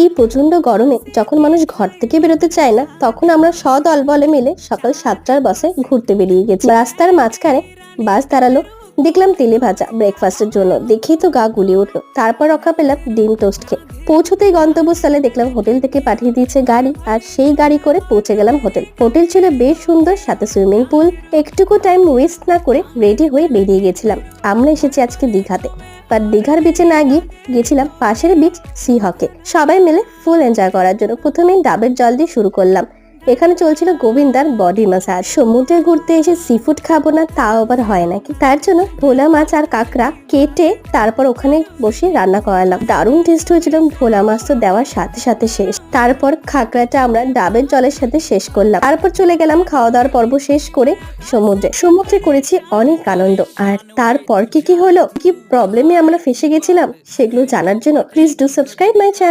এই প্রচন্ড গরমে যখন মানুষ ঘর থেকে বেরোতে চায় না, তখন আমরা সদল বলে মিলে সকাল 7টার বাসে ঘুরতে বেরিয়ে গেছি। রাস্তার মাঝখানে বাস দাঁড়ালো, দেখলাম তেলে ভাজা ব্রেকফাস্টের জন্য, দেখেই তো গা গুলিয়ে উঠলো। তারপর রক্ষা পেলাম ডিম টোস্ট খেয়ে। পৌঁছতেই গন্তব্যস্থলে দেখলাম হোটেল থেকে পাঠিয়ে দিয়েছে গাড়ি, আর সেই গাড়ি করে পৌঁছে গেলাম হোটেল। হোটেল ছিল বেশ সুন্দর, সাথে সুইমিং পুল। একটুকু টাইম ওয়েস্ট না করে রেডি হয়ে বেরিয়ে গেছিলাম। আমরা এসেছি আজকে দীঘাতে, বাট দীঘার বিচে না গিয়ে গেছিলাম পাশের বিচ সি হকে, সবাই মিলে ফুল এনজয় করার জন্য। প্রথমেই ডাবের জল দিয়ে শুরু করলাম। এখানে চলছিল গোবিন্দার বডি মাসাজ। সমুদ্রে ঘুরতে এসে সি ফুড খাবো না তাও আবার হয় নাকি, তার জন্য ভোলা মাছ আর কাঁকড়া কেটে তারপর ওখানে বসে রান্না করালাম। দারুণ টেস্ট হয়েছিল। ভোলা মাছ তো দেওয়ার সাথে সাথে শেষ। তারপর খাকড়াটা আমরা ডাবের জলের সাথে শেষ করলাম। তারপর চলে গেলাম খাওয়া দাওয়ার পর্ব শেষ করে সমুদ্রে করেছি অনেক আনন্দ। আর তারপর কি হলো, কি প্রবলেমে আমরা ফেসে গেছিলাম, সেগুলো জানার জন্য please do subscribe my channel.